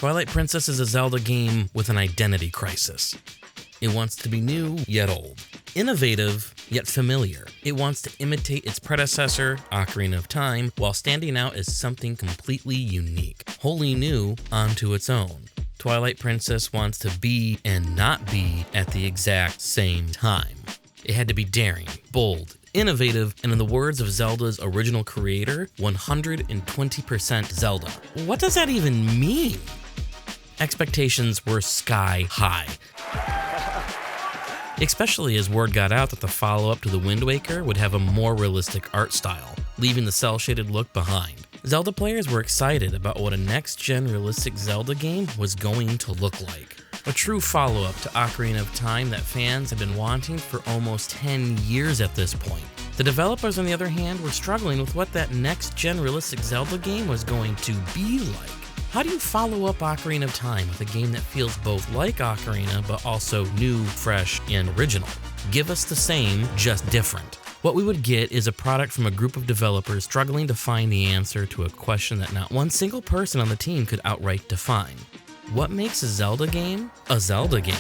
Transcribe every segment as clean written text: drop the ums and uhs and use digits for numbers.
Twilight Princess is a Zelda game with an identity crisis. It wants to be new, yet old. Innovative, yet familiar. It wants to imitate its predecessor, Ocarina of Time, while standing out as something completely unique, wholly new onto its own. Twilight Princess wants to be and not be at the exact same time. It had to be daring, bold, innovative, and in the words of Zelda's original creator, 120% Zelda. What does that even mean? Expectations were sky high. Especially as word got out that the follow-up to The Wind Waker would have a more realistic art style, leaving the cel-shaded look behind. Zelda players were excited about what a next-gen realistic Zelda game was going to look like. A true follow-up to Ocarina of Time that fans have been wanting for almost 10 years at this point. The developers, on the other hand, were struggling with what that next-gen realistic Zelda game was going to be like. How do you follow up Ocarina of Time with a game that feels both like Ocarina but also new, fresh, and original? Give us the same, just different. What we would get is a product from a group of developers struggling to find the answer to a question that not one single person on the team could outright define. What makes a Zelda game a Zelda game?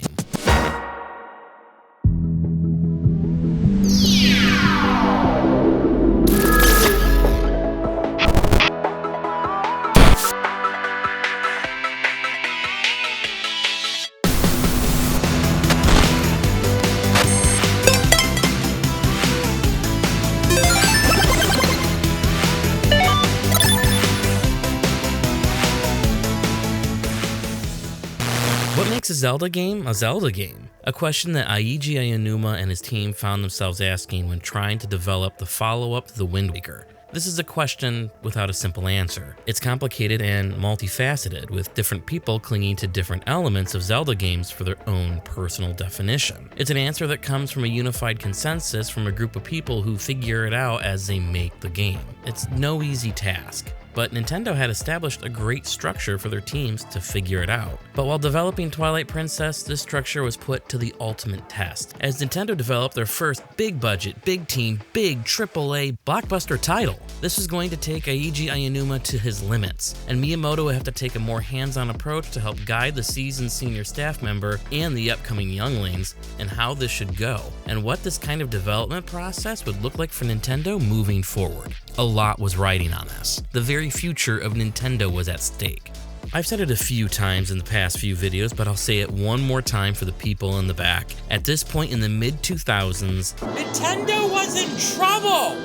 What makes a Zelda game a Zelda game? A question that Eiji Aonuma and his team found themselves asking when trying to develop the follow-up to The Wind Waker. This is a question without a simple answer. It's complicated and multifaceted, with different people clinging to different elements of Zelda games for their own personal definition. It's an answer that comes from a unified consensus from a group of people who figure it out as they make the game. It's no easy task. But Nintendo had established a great structure for their teams to figure it out. But while developing Twilight Princess, this structure was put to the ultimate test, as Nintendo developed their first big budget, big team, big AAA blockbuster title. This was going to take Eiji Aonuma to his limits, and Miyamoto would have to take a more hands-on approach to help guide the seasoned senior staff member and the upcoming younglings in how this should go, and what this kind of development process would look like for Nintendo moving forward. A lot was riding on this. The very future of Nintendo was at stake. I've said it a few times in the past few videos, but I'll say it one more time for the people in the back. At this point in the mid-2000s, Nintendo was in trouble!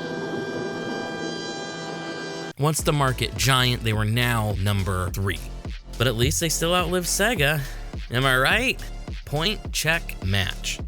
Once the market giant, they were now number 3. But at least they still outlived Sega. Am I right? Point, check, match.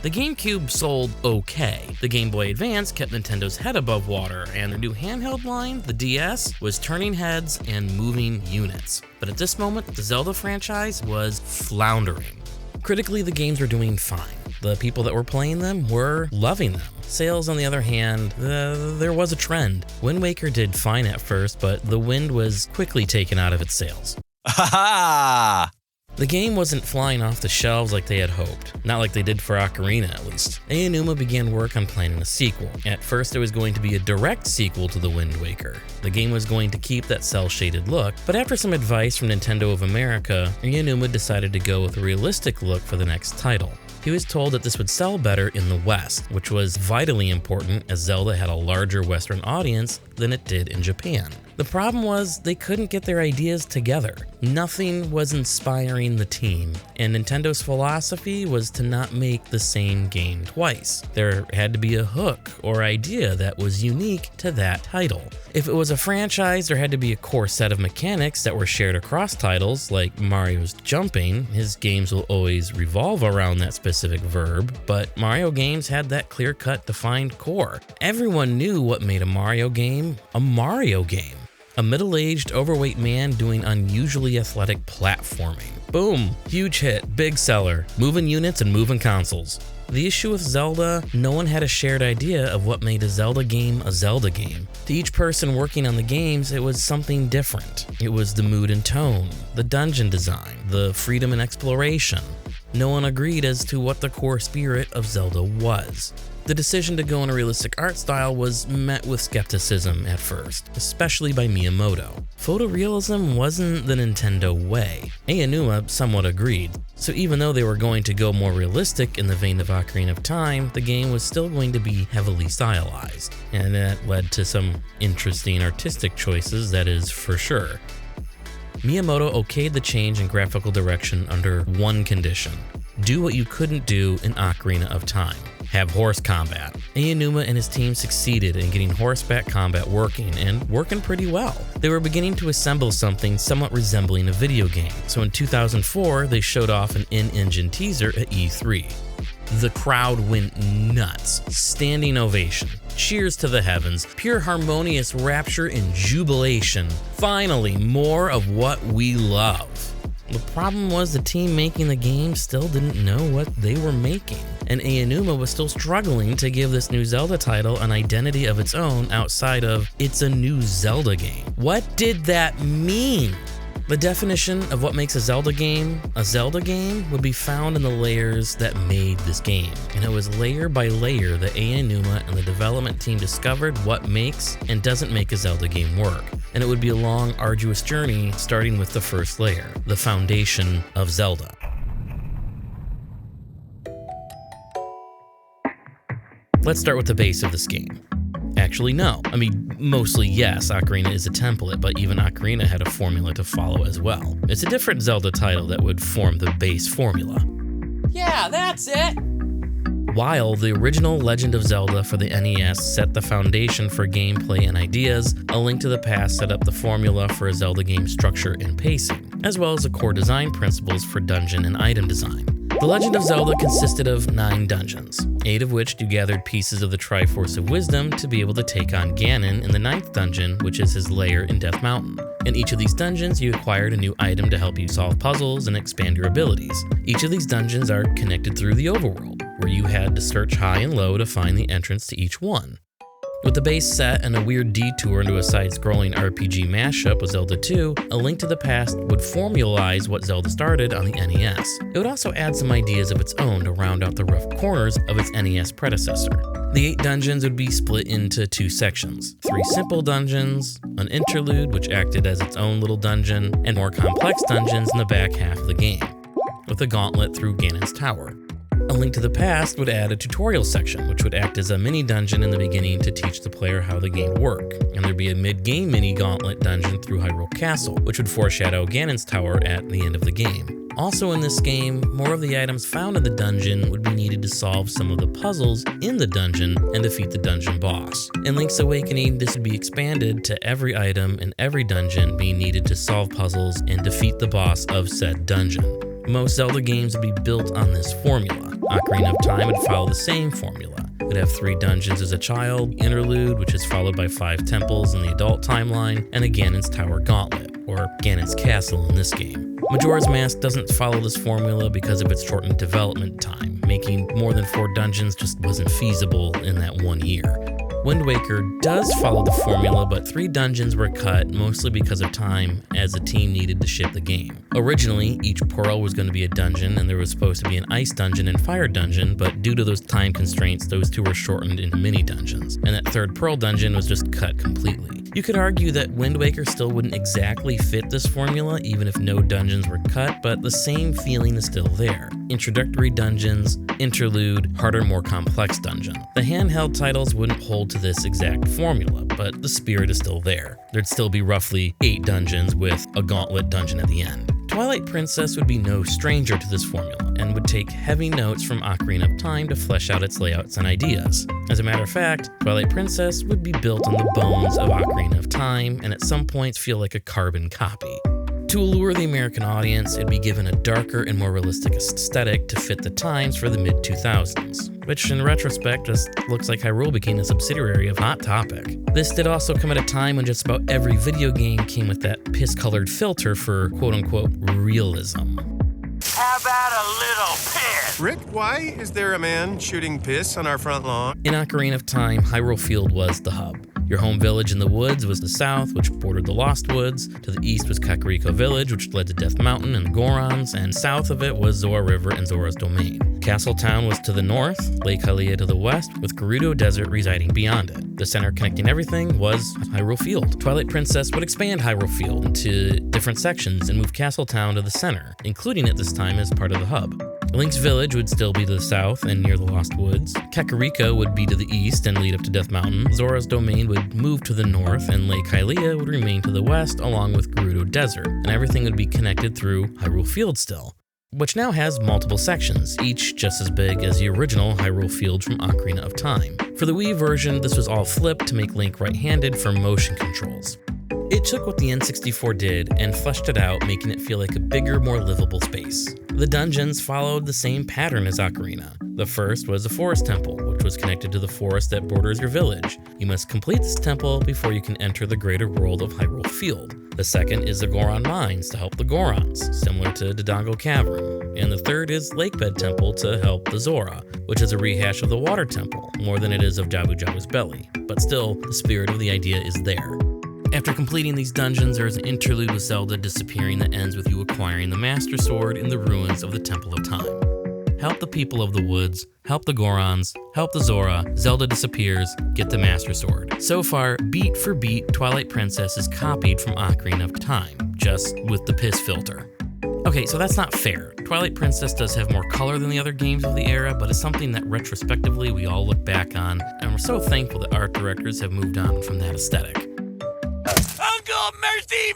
The GameCube sold okay. The Game Boy Advance kept Nintendo's head above water, and their new handheld line, the DS, was turning heads and moving units. But at this moment, the Zelda franchise was floundering. Critically, the games were doing fine. The people that were playing them were loving them. Sales, on the other hand, there was a trend. Wind Waker did fine at first, but the wind was quickly taken out of its sails. Ha! The game wasn't flying off the shelves like they had hoped, not like they did for Ocarina at least. Aonuma began work on planning a sequel. At first it was going to be a direct sequel to The Wind Waker. The game was going to keep that cel-shaded look, but after some advice from Nintendo of America, Aonuma decided to go with a realistic look for the next title. He was told that this would sell better in the West, which was vitally important as Zelda had a larger Western audience than it did in Japan. The problem was they couldn't get their ideas together. Nothing was inspiring the team, and Nintendo's philosophy was to not make the same game twice. There had to be a hook or idea that was unique to that title. If it was a franchise, there had to be a core set of mechanics that were shared across titles, like Mario's jumping. His games will always revolve around that specific verb, but Mario games had that clear-cut defined core. Everyone knew what made a Mario game a Mario game. A middle-aged, overweight man doing unusually athletic platforming. Boom! Huge hit, big seller, moving units and moving consoles. The issue with Zelda, no one had a shared idea of what made a Zelda game a Zelda game. To each person working on the games, it was something different. It was the mood and tone, the dungeon design, the freedom and exploration. No one agreed as to what the core spirit of Zelda was. The decision to go in a realistic art style was met with skepticism at first, especially by Miyamoto. Photorealism wasn't the Nintendo way. Aonuma somewhat agreed, so even though they were going to go more realistic in the vein of Ocarina of Time, the game was still going to be heavily stylized, and that led to some interesting artistic choices, that is for sure. Miyamoto okayed the change in graphical direction under one condition: do what you couldn't do in Ocarina of Time. Have horse combat. Aonuma and his team succeeded in getting horseback combat working, and working pretty well. They were beginning to assemble something somewhat resembling a video game, so in 2004 they showed off an in-engine teaser at E3. The crowd went nuts. Standing ovation, cheers to the heavens, pure harmonious rapture and jubilation. Finally, more of what we love. The problem was the team making the game still didn't know what they were making, and Aonuma was still struggling to give this new Zelda title an identity of its own outside of "it's a new Zelda game." What did that mean? The definition of what makes a Zelda game would be found in the layers that made this game, and it was layer by layer that Aonuma and the development team discovered what makes and doesn't make a Zelda game work. And it would be a long, arduous journey, starting with the first layer, the foundation of Zelda. Let's start with the base of this game. Actually, no. I mean, mostly yes, Ocarina is a template, but even Ocarina had a formula to follow as well. It's a different Zelda title that would form the base formula. Yeah, that's it! While the original Legend of Zelda for the NES set the foundation for gameplay and ideas, A Link to the Past set up the formula for a Zelda game structure and pacing, as well as the core design principles for dungeon and item design. The Legend of Zelda consisted of 9 dungeons, 8 of which you gathered pieces of the Triforce of Wisdom to be able to take on Ganon in the 9th dungeon, which is his lair in Death Mountain. In each of these dungeons, you acquired a new item to help you solve puzzles and expand your abilities. Each of these dungeons are connected through the overworld, where you had to search high and low to find the entrance to each one. With the base set and a weird detour into a side-scrolling RPG mashup with Zelda 2, A Link to the Past would formalize what Zelda started on the NES. It would also add some ideas of its own to round out the rough corners of its NES predecessor. The 8 dungeons would be split into 2 sections: 3 simple dungeons, an interlude which acted as its own little dungeon, and more complex dungeons in the back half of the game, with a gauntlet through Ganon's Tower. A Link to the Past would add a tutorial section, which would act as a mini-dungeon in the beginning to teach the player how the game worked, and there'd be a mid-game mini-gauntlet dungeon through Hyrule Castle, which would foreshadow Ganon's Tower at the end of the game. Also in this game, more of the items found in the dungeon would be needed to solve some of the puzzles in the dungeon and defeat the dungeon boss. In Link's Awakening, this would be expanded to every item in every dungeon being needed to solve puzzles and defeat the boss of said dungeon. Most Zelda games would be built on this formula. Ocarina of Time would follow the same formula. It would have 3 dungeons as a child, interlude, which is followed by 5 temples in the adult timeline, and a Ganon's Tower Gauntlet, or Ganon's Castle in this game. Majora's Mask doesn't follow this formula because of its shortened development time. Making more than 4 dungeons just wasn't feasible in that 1 year. Wind Waker does follow the formula, but 3 dungeons were cut mostly because of time, as the team needed to ship the game. Originally, each pearl was going to be a dungeon, and there was supposed to be an ice dungeon and fire dungeon, but due to those time constraints, those 2 were shortened into mini dungeons, and that 3rd pearl dungeon was just cut completely. You could argue that Wind Waker still wouldn't exactly fit this formula, even if no dungeons were cut, but the same feeling is still there. Introductory dungeons, interlude, harder, more complex dungeon. The handheld titles wouldn't hold to this exact formula, but the spirit is still there. There'd still be roughly 8 dungeons with a gauntlet dungeon at the end. Twilight Princess would be no stranger to this formula, and would take heavy notes from Ocarina of Time to flesh out its layouts and ideas. As a matter of fact, Twilight Princess would be built on the bones of Ocarina of Time, and at some points feel like a carbon copy. To allure the American audience, it'd be given a darker and more realistic aesthetic to fit the times for the mid-2000s, which in retrospect just looks like Hyrule became a subsidiary of Hot Topic. This did also come at a time when just about every video game came with that piss-colored filter for quote-unquote realism. How about a little piss? Rick, why is there a man shooting piss on our front lawn? In Ocarina of Time, Hyrule Field was the hub. Your home village in the woods was the south, which bordered the Lost Woods. To the east was Kakariko Village, which led to Death Mountain and the Gorons, and south of it was Zora River and Zora's Domain. Castle Town was to the north, Lake Hylia to the west, with Gerudo Desert residing beyond it. The center connecting everything was Hyrule Field. Twilight Princess would expand Hyrule Field into different sections and move Castle Town to the center, including it this time as part of the hub. Link's Village would still be to the south and near the Lost Woods. Kakariko would be to the east and lead up to Death Mountain. Zora's Domain would move to the north, and Lake Hylia would remain to the west along with Gerudo Desert, and everything would be connected through Hyrule Field still, which now has multiple sections, each just as big as the original Hyrule Field from Ocarina of Time. For the Wii version, this was all flipped to make Link right-handed for motion controls. It took what the N64 did and fleshed it out, making it feel like a bigger, more livable space. The dungeons followed the same pattern as Ocarina. The first was a forest temple, which was connected to the forest that borders your village. You must complete this temple before you can enter the greater world of Hyrule Field. The second is the Goron Mines to help the Gorons, similar to Dodongo Cavern. And the third is Lakebed Temple to help the Zora, which is a rehash of the Water Temple, more than it is of Jabu Jabu's belly. But still, the spirit of the idea is there. After completing these dungeons, there is an interlude with Zelda disappearing that ends with you acquiring the Master Sword in the ruins of the Temple of Time. Help the people of the woods, help the Gorons, help the Zora, Zelda disappears, get the Master Sword. So far, beat for beat, Twilight Princess is copied from Ocarina of Time, just with the piss filter. Okay, so that's not fair. Twilight Princess does have more color than the other games of the era, but it's something that retrospectively we all look back on, and we're so thankful that art directors have moved on from that aesthetic. Uncle, mercy!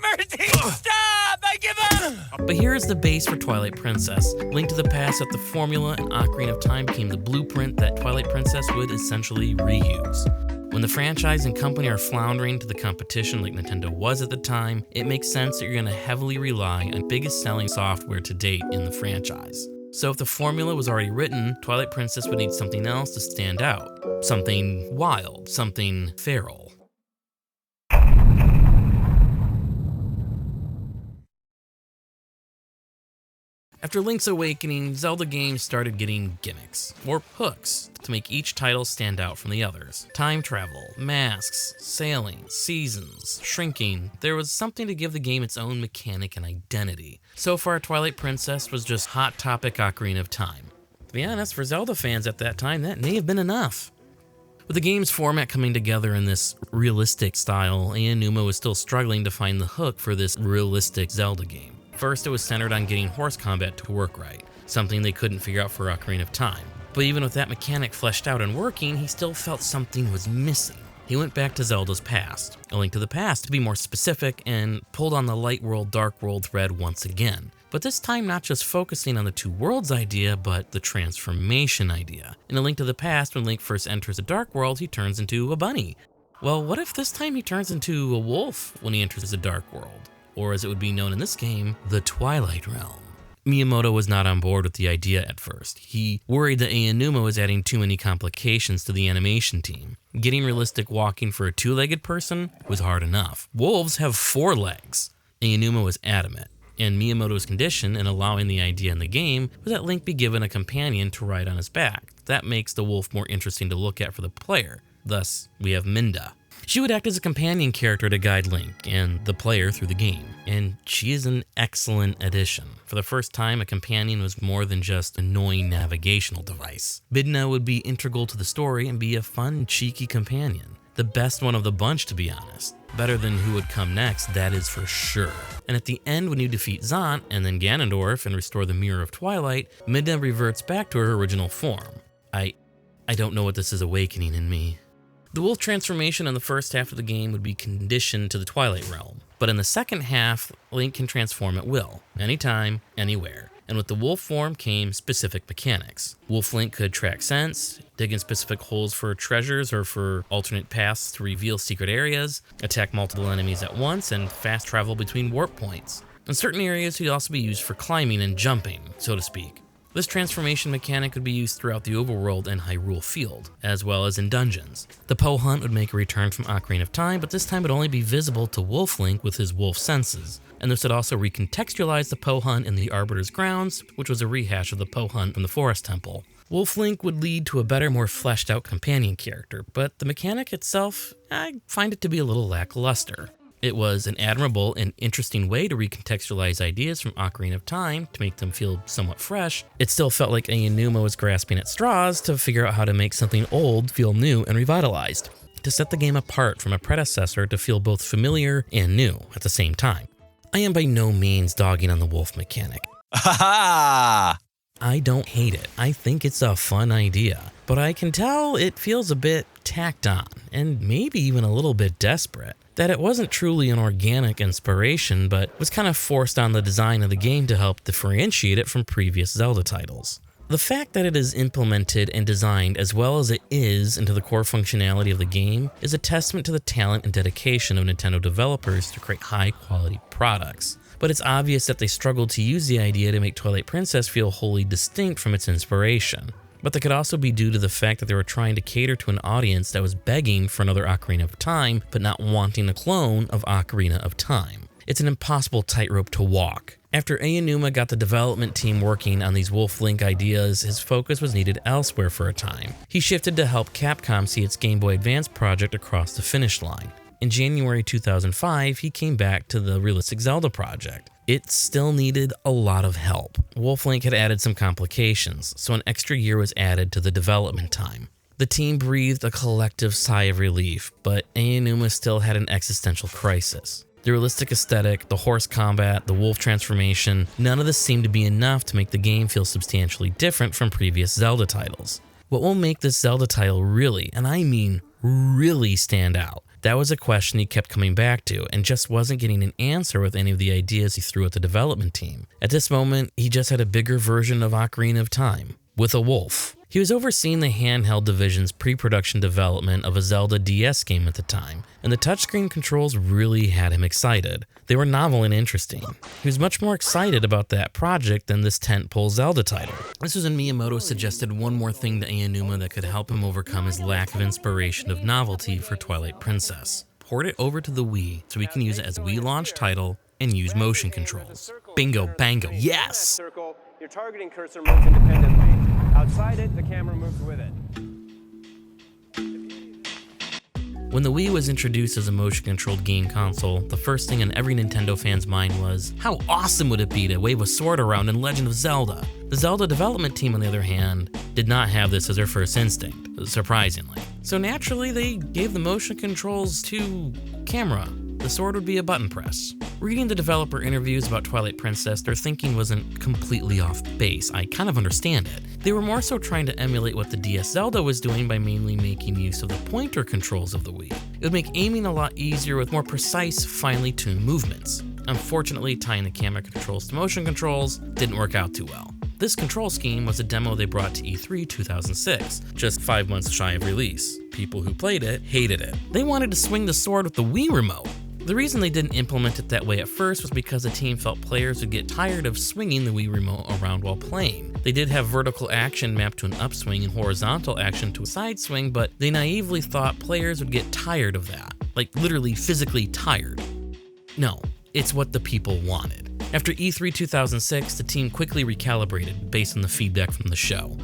Stop! I give up! But here is the base for Twilight Princess. Link to the Past set the formula, and Ocarina of Time became the blueprint that Twilight Princess would essentially reuse. When the franchise and company are floundering to the competition like Nintendo was at the time, it makes sense that you're going to heavily rely on biggest selling software to date in the franchise. So if the formula was already written, Twilight Princess would need something else to stand out. Something wild, something feral. After Link's Awakening, Zelda games started getting gimmicks, or hooks, to make each title stand out from the others. Time travel, masks, sailing, seasons, shrinking. There was something to give the game its own mechanic and identity. So far, Twilight Princess was just Hot Topic Ocarina of Time. To be honest, for Zelda fans at that time, that may have been enough. With the game's format coming together in this realistic style, Aonuma was still struggling to find the hook for this realistic Zelda game. First, it was centered on getting horse combat to work right, something they couldn't figure out for Ocarina of Time. But even with that mechanic fleshed out and working, he still felt something was missing. He went back to Zelda's Past, A Link to the Past to be more specific, and pulled on the light world, dark world thread once again. But this time not just focusing on the two worlds idea, but the transformation idea. In A Link to the Past, when Link first enters the dark world, he turns into a bunny. Well, what if this time he turns into a wolf when he enters the dark world? Or as it would be known in this game, the Twilight Realm. Miyamoto was not on board with the idea at first. He worried that Aonuma was adding too many complications to the animation team. Getting realistic walking for a two-legged person was hard enough. Wolves have 4 legs. Aonuma was adamant, and Miyamoto's condition in allowing the idea in the game was that Link be given a companion to ride on his back. That makes the wolf more interesting to look at for the player. Thus, we have Midna. She would act as a companion character to guide Link and the player through the game, and she is an excellent addition. For the first time, a companion was more than just an annoying navigational device. Midna would be integral to the story and be a fun, cheeky companion. The best one of the bunch, to be honest. Better than who would come next, that is for sure. And at the end, when you defeat Zant and then Ganondorf and restore the Mirror of Twilight, Midna reverts back to her original form. I don't know what this is awakening in me. The wolf transformation in the first half of the game would be conditioned to the Twilight Realm, but in the second half, Link can transform at will, anytime, anywhere. And with the wolf form came specific mechanics. Wolf Link could track scents, dig in specific holes for treasures or for alternate paths to reveal secret areas, attack multiple enemies at once, and fast travel between warp points. In certain areas, he'd also be used for climbing and jumping, so to speak. This transformation mechanic could be used throughout the overworld and Hyrule Field, as well as in dungeons. The Poe Hunt would make a return from Ocarina of Time, but this time would only be visible to Wolf Link with his wolf senses. And this would also recontextualize the Poe Hunt in the Arbiter's Grounds, which was a rehash of the Poe Hunt from the Forest Temple. Wolf Link would lead to a better, more fleshed out companion character, but the mechanic itself, I find it to be a little lackluster. It was an admirable and interesting way to recontextualize ideas from Ocarina of Time to make them feel somewhat fresh. It still felt like Aonuma was grasping at straws to figure out how to make something old feel new and revitalized, to set the game apart from a predecessor to feel both familiar and new at the same time. I am by no means dogging on the wolf mechanic. Ha! I don't hate it. I think it's a fun idea, but I can tell it feels a bit tacked on, and maybe even a little bit desperate. That it wasn't truly an organic inspiration, but was kind of forced on the design of the game to help differentiate it from previous Zelda titles. The fact that it is implemented and designed as well as it is into the core functionality of the game is a testament to the talent and dedication of Nintendo developers to create high-quality products. But it's obvious that they struggled to use the idea to make Twilight Princess feel wholly distinct from its inspiration. But that could also be due to the fact that they were trying to cater to an audience that was begging for another Ocarina of Time, but not wanting a clone of Ocarina of Time. It's an impossible tightrope to walk. After Aonuma got the development team working on these Wolf Link ideas, his focus was needed elsewhere for a time. He shifted to help Capcom see its Game Boy Advance project across the finish line. In January 2005, he came back to the Realistic Zelda project. It still needed a lot of help. Wolf Link had added some complications, so an extra year was added to the development time. The team breathed a collective sigh of relief, but Aonuma still had an existential crisis. The realistic aesthetic, the horse combat, the wolf transformation, none of this seemed to be enough to make the game feel substantially different from previous Zelda titles. What will make this Zelda title really, and I mean really, stand out? That was a question he kept coming back to and just wasn't getting an answer with any of the ideas he threw at the development team. At this moment, he just had a bigger version of Ocarina of Time, with a wolf. He was overseeing the handheld division's pre-production development of a Zelda DS game at the time, and the touchscreen controls really had him excited. They were novel and interesting. He was much more excited about that project than this tentpole Zelda title. This was when Miyamoto suggested one more thing to Aonuma that could help him overcome his lack of inspiration of novelty for Twilight Princess. Port it over to the Wii so we can use it as a Wii launch title and use motion controls. Bingo, bango, yes! Your targeting cursor moves independently. Outside it, the camera moves with it. When the Wii was introduced as a motion-controlled game console, the first thing on every Nintendo fan's mind was, how awesome would it be to wave a sword around in Legend of Zelda? The Zelda development team, on the other hand, did not have this as their first instinct, surprisingly. So naturally, they gave the motion controls to camera. The sword would be a button press. Reading the developer interviews about Twilight Princess, their thinking wasn't completely off base. I kind of understand it. They were more so trying to emulate what the DS Zelda was doing by mainly making use of the pointer controls of the Wii. It would make aiming a lot easier with more precise, finely tuned movements. Unfortunately, tying the camera controls to motion controls didn't work out too well. This control scheme was a demo they brought to E3 2006, just 5 months shy of release. People who played it hated it. They wanted to swing the sword with the Wii remote. The reason they didn't implement it that way at first was because the team felt players would get tired of swinging the Wii remote around while playing. They did have vertical action mapped to an upswing and horizontal action to a side swing, but they naively thought players would get tired of that. Like literally physically tired. No, it's what the people wanted. After E3 2006, the team quickly recalibrated based on the feedback from the show.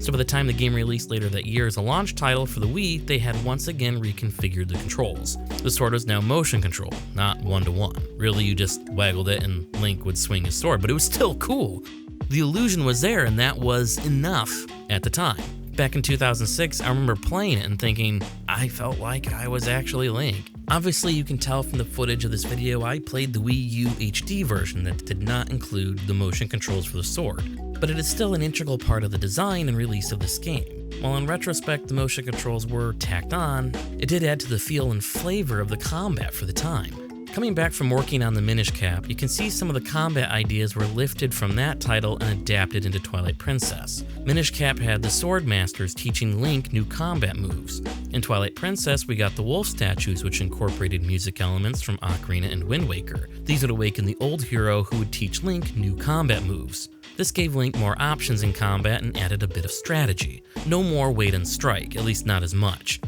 So by the time the game released later that year as a launch title for the Wii, they had once again reconfigured the controls. The sword was now motion control, not one-to-one. Really, you just waggled it and Link would swing his sword, but it was still cool. The illusion was there, and that was enough at the time. Back in 2006, I remember playing it and thinking, I felt like I was actually Link. Obviously, you can tell from the footage of this video, I played the Wii U HD version that did not include the motion controls for the sword, but it is still an integral part of the design and release of this game. While in retrospect, the motion controls were tacked on, it did add to the feel and flavor of the combat for the time. Coming back from working on the Minish Cap, you can see some of the combat ideas were lifted from that title and adapted into Twilight Princess. Minish Cap had the Sword Masters teaching Link new combat moves. In Twilight Princess, we got the wolf statues, which incorporated music elements from Ocarina and Wind Waker. These would awaken the old hero who would teach Link new combat moves. This gave Link more options in combat and added a bit of strategy. No more wait and strike, at least not as much.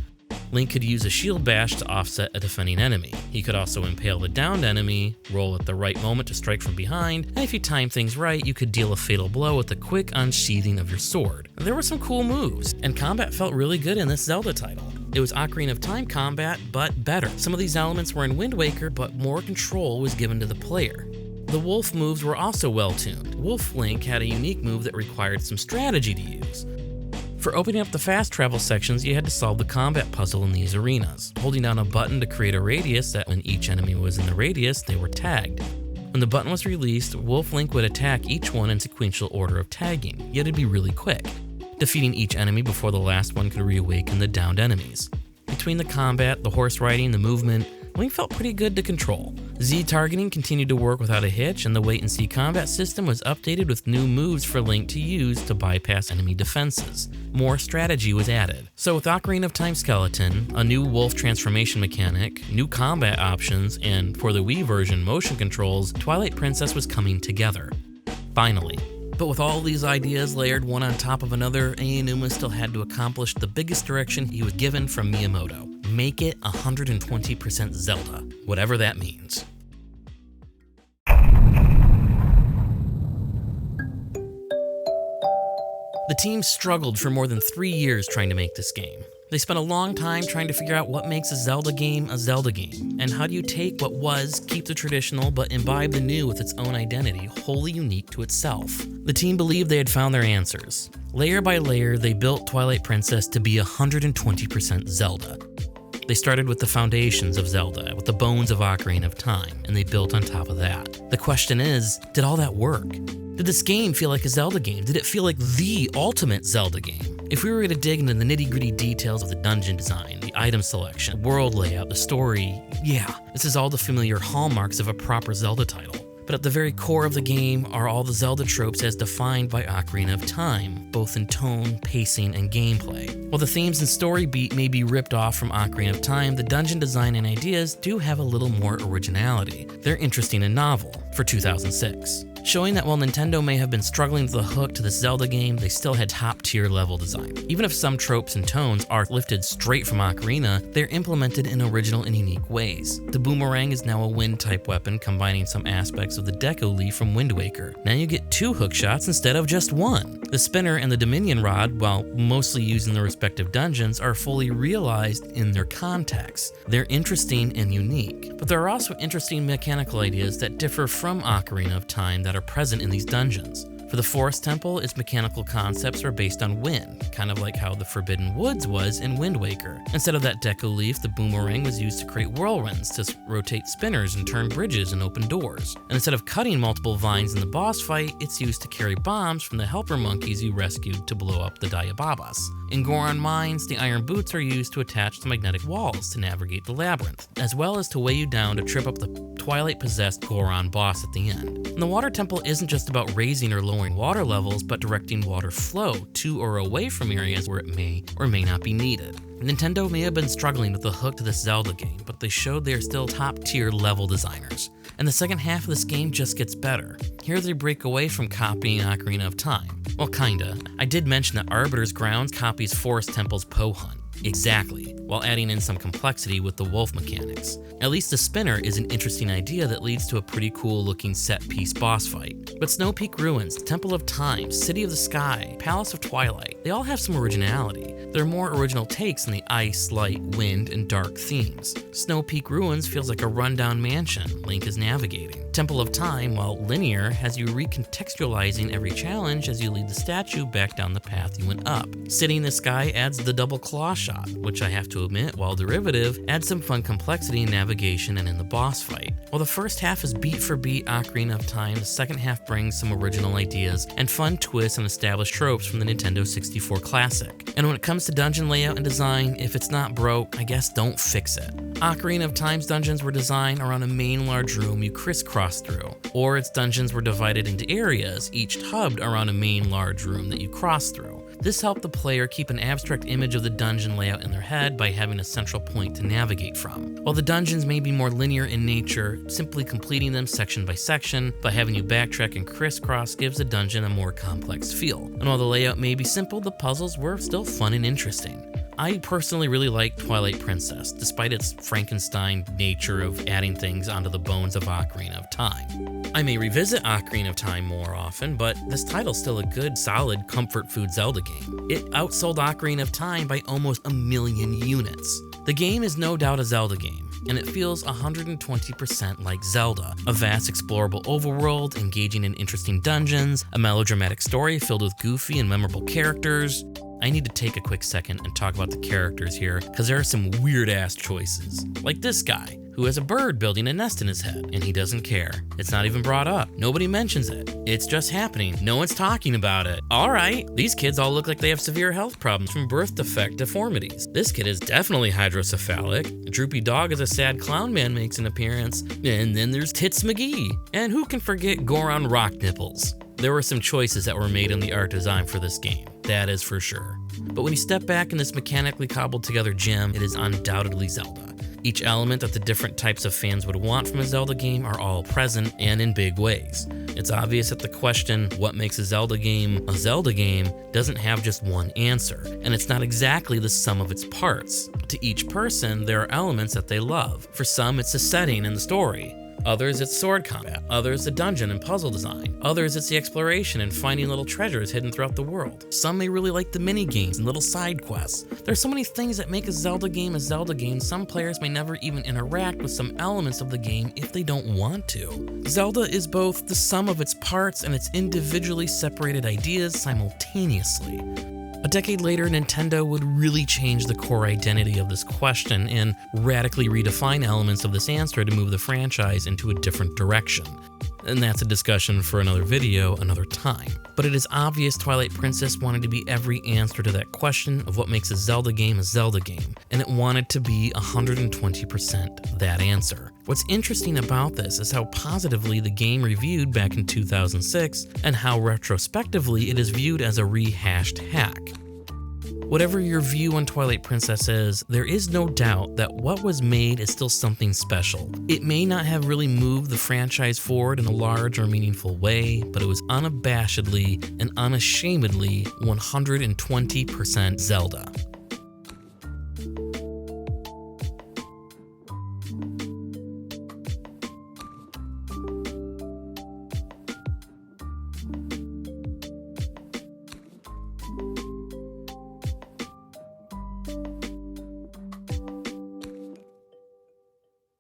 Link could use a shield bash to offset a defending enemy. He could also impale the downed enemy, roll at the right moment to strike from behind, and if you time things right, you could deal a fatal blow with a quick unsheathing of your sword. There were some cool moves, and combat felt really good in this Zelda title. It was Ocarina of Time combat, but better. Some of these elements were in Wind Waker, but more control was given to the player. The WOOF moves were also well tuned. WOOF Link had a unique move that required some strategy to use. For opening up the fast travel sections, you had to solve the combat puzzle in these arenas, holding down a button to create a radius that when each enemy was in the radius, they were tagged. When the button was released, WOOF Link would attack each one in sequential order of tagging, yet it'd be really quick, defeating each enemy before the last one could reawaken the downed enemies. Between the combat, the horse riding, the movement, Link felt pretty good to control. Z targeting continued to work without a hitch, and the wait-and-see combat system was updated with new moves for Link to use to bypass enemy defenses. More strategy was added. So with Ocarina of Time Skeleton, a new wolf transformation mechanic, new combat options, and for the Wii version motion controls, Twilight Princess was coming together. Finally. But with all these ideas layered one on top of another, Aonuma still had to accomplish the biggest direction he was given from Miyamoto. Make it 120% Zelda, whatever that means. The team struggled for more than 3 years trying to make this game. They spent a long time trying to figure out what makes a Zelda game, and how do you take what was, keep the traditional, but imbibe the new with its own identity, wholly unique to itself. The team believed they had found their answers. Layer by layer, they built Twilight Princess to be 120% Zelda. They started with the foundations of Zelda, with the bones of Ocarina of Time, and they built on top of that. The question is, did all that work? Did this game feel like a Zelda game? Did it feel like the ultimate Zelda game? If we were to dig into the nitty-gritty details of the dungeon design, the item selection, world layout, the story, yeah, this is all the familiar hallmarks of a proper Zelda title. But at the very core of the game are all the Zelda tropes as defined by Ocarina of Time, both in tone, pacing, and gameplay. While the themes and story beat may be ripped off from Ocarina of Time, the dungeon design and ideas do have a little more originality. They're interesting and novel for 2006. Showing that while Nintendo may have been struggling with the hook to this Zelda game, they still had top-tier level design. Even if some tropes and tones are lifted straight from Ocarina, they're implemented in original and unique ways. The boomerang is now a wind-type weapon, combining some aspects of the Deco Leaf from Wind Waker. Now you get 2 hook shots instead of just 1. The spinner and the Dominion Rod, while mostly used in the respective dungeons, are fully realized in their context. They're interesting and unique, but there are also interesting mechanical ideas that differ from Ocarina of Time that are present in these dungeons. For the Forest Temple, its mechanical concepts are based on wind, kind of like how the Forbidden Woods was in Wind Waker. Instead of that Deco Leaf, the boomerang was used to create whirlwinds, to rotate spinners and turn bridges and open doors. And instead of cutting multiple vines in the boss fight, it's used to carry bombs from the helper monkeys you rescued to blow up the Diababas. In Goron Mines, the iron boots are used to attach to magnetic walls to navigate the labyrinth, as well as to weigh you down to trip up the Twilight-possessed Goron boss at the end. And the Water Temple isn't just about raising or lowering water levels, but directing water flow to or away from areas where it may or may not be needed. Nintendo may have been struggling with the hook to this Zelda game, but they showed they are still top-tier level designers. And the second half of this game just gets better. Here they break away from copying Ocarina of Time. Well, kinda. I did mention that Arbiter's Grounds copies Forest Temple's Poe Hunt. Exactly, while adding in some complexity with the wolf mechanics. At least the spinner is an interesting idea that leads to a pretty cool looking set-piece boss fight. But Snow Peak Ruins, Temple of Time, City of the Sky, Palace of Twilight, they all have some originality. There are more original takes on the ice, light, wind, and dark themes. Snow Peak Ruins feels like a rundown mansion Link is navigating. Temple of Time, while linear, has you recontextualizing every challenge as you lead the statue back down the path you went up. City in the Sky adds the double claw shot, which I have to admit, while derivative, adds some fun complexity in navigation and in the boss fight. While the first half is beat for beat Ocarina of Time, the second half brings some original ideas and fun twists and established tropes from the Nintendo 64 classic. And when it comes to dungeon layout and design, if it's not broke, I guess don't fix it. Ocarina of Time's dungeons were designed around a main large room you crisscross through, or its dungeons were divided into areas, each hubbed around a main large room that you cross through. This helped the player keep an abstract image of the dungeon layout in their head by having a central point to navigate from. While the dungeons may be more linear in nature, simply completing them section by section by having you backtrack and crisscross gives the dungeon a more complex feel. And while the layout may be simple, the puzzles were still fun and interesting. I personally really like Twilight Princess, despite its Frankenstein nature of adding things onto the bones of Ocarina of Time. I may revisit Ocarina of Time more often, but this title's still a good, solid comfort food Zelda game. It outsold Ocarina of Time by almost 1 million units. The game is no doubt a Zelda game, and it feels 120% like Zelda. A vast explorable overworld, engaging in interesting dungeons, a melodramatic story filled with goofy and memorable characters. I need to take a quick second and talk about the characters here, because there are some weird-ass choices. Like this guy, who has a bird building a nest in his head, and he doesn't care. It's not even brought up. Nobody mentions it. It's just happening. No one's talking about it. Alright, these kids all look like they have severe health problems from birth defect deformities. This kid is definitely hydrocephalic. A droopy dog as a sad clown man makes an appearance. And then there's Tits McGee. And who can forget Goron Rock Nipples? There were some choices that were made in the art design for this game, that is for sure. But when you step back in this mechanically cobbled together gem, it is undoubtedly Zelda. Each element that the different types of fans would want from a Zelda game are all present and in big ways. It's obvious that the question, what makes a Zelda game, doesn't have just one answer, and it's not exactly the sum of its parts. To each person, there are elements that they love. For some, it's the setting and the story. Others, it's sword combat. Others, the dungeon and puzzle design. Others, it's the exploration and finding little treasures hidden throughout the world. Some may really like the mini-games and little side quests. There's so many things that make a Zelda game, some players may never even interact with some elements of the game if they don't want to. Zelda is both the sum of its parts and its individually separated ideas simultaneously. A decade later, Nintendo would really change the core identity of this question and radically redefine elements of this answer to move the franchise into a different direction. And that's a discussion for another video, another time. But it is obvious Twilight Princess wanted to be every answer to that question of what makes a Zelda game, and it wanted to be 120% that answer. What's interesting about this is how positively the game reviewed back in 2006, and how retrospectively it is viewed as a rehashed hack. Whatever your view on Twilight Princess is, there is no doubt that what was made is still something special. It may not have really moved the franchise forward in a large or meaningful way, but it was unabashedly and unashamedly 120% Zelda.